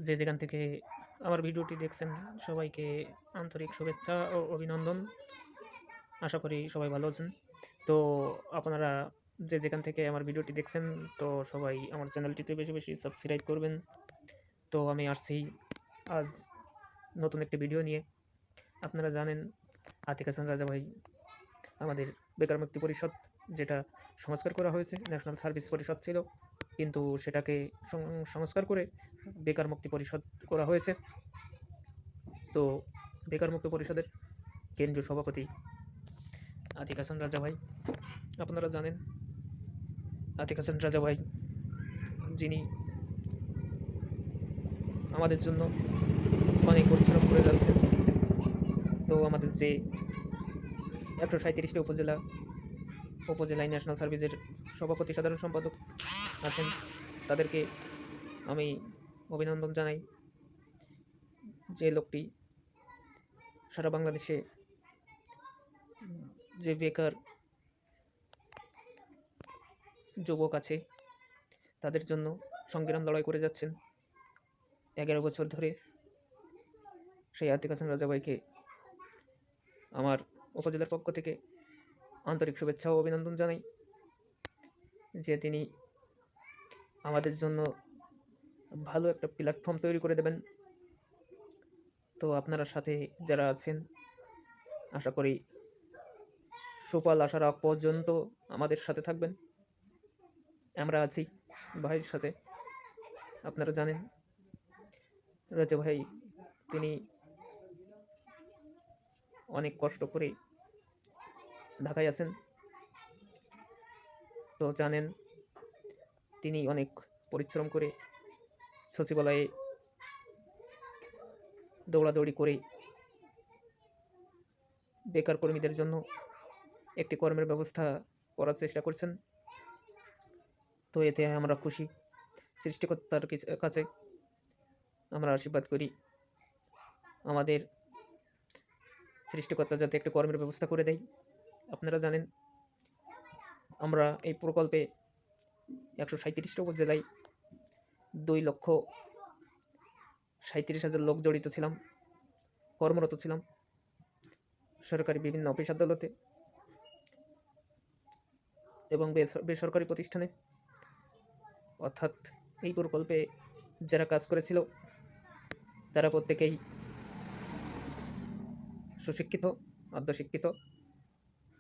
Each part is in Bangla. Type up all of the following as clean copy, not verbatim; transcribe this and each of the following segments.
যে যেখান থেকে আমার ভিডিওটি দেখছেন সবাইকে আন্তরিক শুভেচ্ছা ও অভিনন্দন। আশা করি সবাই ভালো আছেন। তো আপনারা যে যেখান থেকে আমার ভিডিওটি দেখছেন, তো সবাই আমার চ্যানেলটিতে বেশি বেশি সাবস্ক্রাইব করবেন। তো আমি আসছি আজ নতুন একটি ভিডিও নিয়ে। আপনারা জানেন আতিক হাসান রাজা ভাই আমাদের বেকার মুক্তি পরিষদ, যেটা সংস্কার করা হয়েছে, ন্যাশনাল সার্ভিস পরিষদ ছিল, কিন্তু সেটাকে সংস্কার করে বেকার মুক্তি পরিষদ করা হয়েছে। তো বেকার মুক্তি পরিষদের কেন্দ্রীয় সভাপতি আতিক হাসান রাজা ভাই, আপনারা জানেন আতিক হাসান রাজা ভাই যিনি আমাদের জন্য অনেক পরিশ্রম করে যাচ্ছেন। তো আমাদের যে 137টি উপজেলায় ন্যাশনাল সার্ভিসের সভাপতি সাধারণ সম্পাদক আছেন, তাদেরকে আমি অভিনন্দন জানাই। যে লোকটি সারা বাংলাদেশে যে বেকার যুবক আছে তাদের জন্য সংগ্রাম লড়াই করে যাচ্ছেন 11 বছর ধরে, সেই আতিক হাসান রাজা ভাইকে আমার উপজেলার পক্ষ থেকে আন্তরিক শুভেচ্ছা ও অভিনন্দন জানাই, যে তিনি আমাদের জন্য ভালো একটা প্ল্যাটফর্ম তৈরি করে দেবেন। তো আপনারা সাথে যারা আছেন, আশা করি সুফল আসার আগ পর্যন্ত আমাদের সাথে থাকবেন। আমরা আছি ভাইয়ের সাথে। আপনারা জানেন রাজা ভাই তিনি অনেক কষ্ট করে ঢাকায় আছেন। তো জানেন তিনি অনেক পরিশ্রম করে সচিবালয়ে দৌড়াদৌড়ি করে বেকার কর্মীদের জন্য একটি কর্মের ব্যবস্থা করার চেষ্টা করছেন। তো এতে আমরা খুশি। সৃষ্টিকর্তার কাছে আমরা আশীর্বাদ করি আমাদের সৃষ্টিকর্তা যাতে একটি কর্মের ব্যবস্থা করে দেয়। আপনারা জানেন আমরা এই প্রকল্পে 137টি উপজেলায় 2,37,000 লোক জড়িত ছিলাম, কর্মরত ছিলাম সরকারি বিভিন্ন অফিস আদালতে এবং বেসরকারি প্রতিষ্ঠানে। অর্থাৎ এই প্রকল্পে যারা কাজ করেছিল তারা প্রত্যেকেই সুশিক্ষিত, অর্ধশিক্ষিত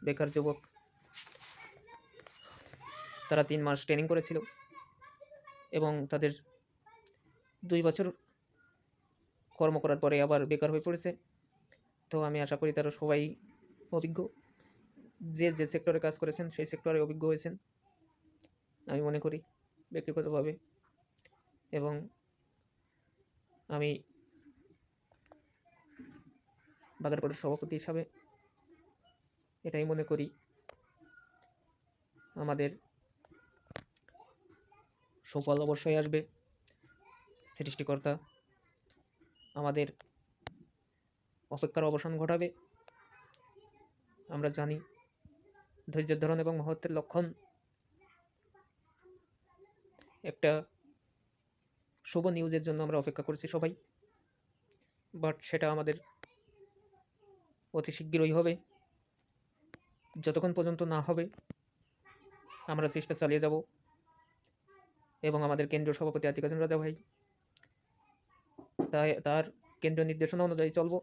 বেকার যুবক। তারা 3 মাস ট্রেনিং করেছিল এবং তাদের 2 বছর কর্ম করার পরে আবার বেকার হয়ে পড়েছে। তো আমি আশা করি তারা সবাই অভিজ্ঞ, যে যে সেক্টরে কাজ করেছেন সেই সেক্টরে অভিজ্ঞ হয়েছেন আমি মনে করি ব্যক্তিগতভাবে। এবং আমি বাগেরকোটের সভাপতি হিসাবে এটাই মনে করি আমাদের সুফল অবশ্যই আসবে। সৃষ্টিকর্তা আমাদের অপেক্ষার অবসান ঘটাবে। আমরা জানি ধৈর্যের ধরন এবং মহত্বের লক্ষণ। একটা শুভ নিউজের জন্য আমরা অপেক্ষা করছি সবাই, বাট সেটা আমাদের অতি শীঘ্রই হবে। যতক্ষণ পর্যন্ত না হবে আমরা চেষ্টা চালিয়ে যাব এবং আমাদের কেন্দ্রীয় সভাপতি আতিক হাসান রাজা ভাই তার কেন্দ্রীয় নির্দেশনা অনুযায়ী চলব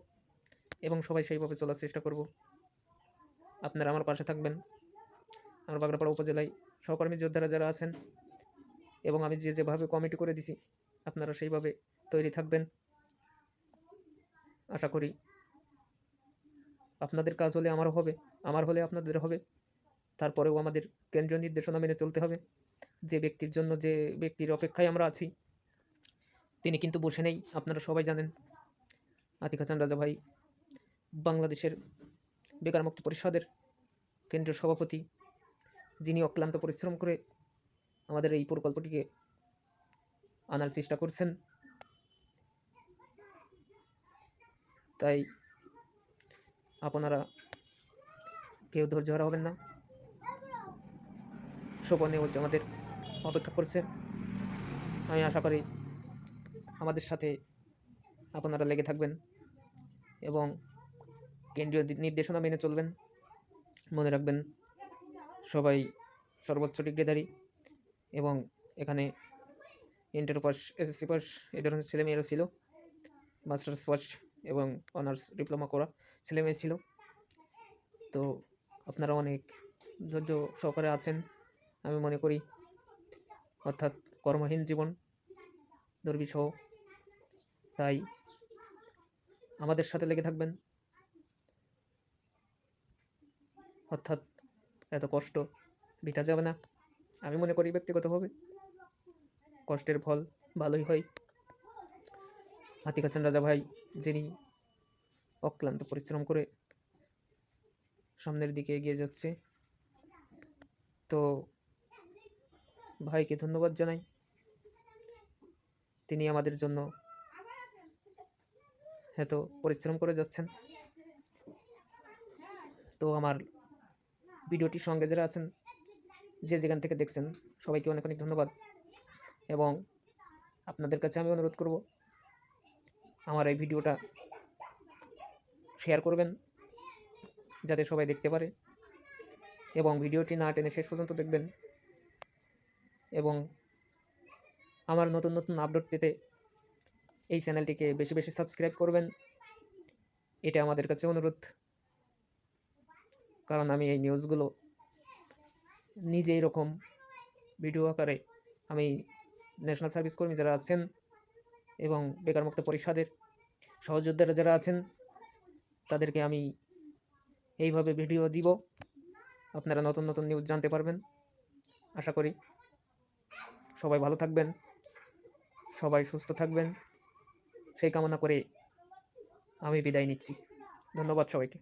এবং সবাই সেইভাবে চলার চেষ্টা করব। আপনারা আমার পাশে থাকবেন। আমার বাগড়াপাড়া উপজেলায় সহকর্মী যোদ্ধারা যারা আছেন এবং আমি যেভাবে কমিটি করে দিছি আপনারা সেইভাবে তৈরি থাকবেন। আশা করি আপনাদের কাজ হলে আমারও হবে, আমার হলে আপনাদের হবে। তারপরেও আমাদের কেন্দ্রীয় নির্দেশনা মেনে চলতে হবে। যে ব্যক্তির জন্য, যে ব্যক্তির অপেক্ষায় আমরা আছি, তিনি কিন্তু বসে নেই। আপনারা সবাই জানেন আতিক হাসান রাজা ভাই বাংলাদেশের বেকার মুক্তি পরিষদের কেন্দ্রীয় সভাপতি, যিনি অক্লান্ত পরিশ্রম করে আমাদের এই প্রকল্পটিকে আনার চেষ্টা করছেন। তাই আপনারা কেউ ধৈর্য হবেন না। শোভনীয় হচ্ছে আমাদের অপেক্ষা করছে। আমি আশা করি আমাদের সাথে আপনারা লেগে থাকবেন এবং কেন্দ্রীয় নির্দেশনা মেনে চলবেন। মনে রাখবেন সবাই সর্বোচ্চ ডিগ্রিধারী এবং এখানে ইন্টার পাস, এসএসসি পাস এই ধরনের ছেলেমেয়েরা ছিল, মাস্টার্স পাস এবং অনার্স ডিপ্লোমা করা ছেলেমেয়ে ছিল। তো আপনারা অনেক ধৈর্য সহকারে আছেন আমি মনে করি, অর্থাৎ কর্মহীন জীবন দুর্বিষহ। তাই আমাদের সাথে লেগে থাকবেন, অর্থাৎ এত কষ্ট বৃথা যাবে না। আমি মনে করি ব্যক্তিগতভাবে কষ্টের ফল ভালোই হয়। হাতি খাচ্ছেন রাজা ভাই, যিনি অক্লান্ত পরিশ্রম করে সামনের দিকে এগিয়ে যাচ্ছে, তো ভাইকে ধন্যবাদ জানাই। তিনি আমাদের জন্য এত পরিশ্রম করে যাচ্ছেন। তো আমার ভিডিওটির সঙ্গে যারা আছেন, যে যেখান থেকে দেখছেন, সবাইকে অনেক অনেক ধন্যবাদ। এবং আপনাদের কাছে আমি অনুরোধ করব, আমার এই ভিডিওটা শেয়ার করবেন যাতে সবাই দেখতে পারে, এবং ভিডিওটি না টেনে শেষ পর্যন্ত দেখবেন। এবং আমার নতুন নতুন আপডেট পেতে এই চ্যানেলটিকে বেশি বেশি সাবস্ক্রাইব করবেন, এটা আমাদের কাছে অনুরোধ। কারণ আমি এই নিউজগুলো নিজে এরকম ভিডিও আকারে আমি ন্যাশনাল সার্ভিস কর্মী যারা আছেন এবং বেকারমুক্ত পরিষদের সহযোদ্ধারা যারা আছেন, তাদেরকে আমি এইভাবে ভিডিও দিব, আপনারা নতুন নতুন নিউজ জানতে পারবেন। আশা করি সবাই ভালো থাকবেন, সবাই সুস্থ থাকবেন, সেই কামনা করে আমি বিদায় নিচ্ছি। ধন্যবাদ সবাইকে।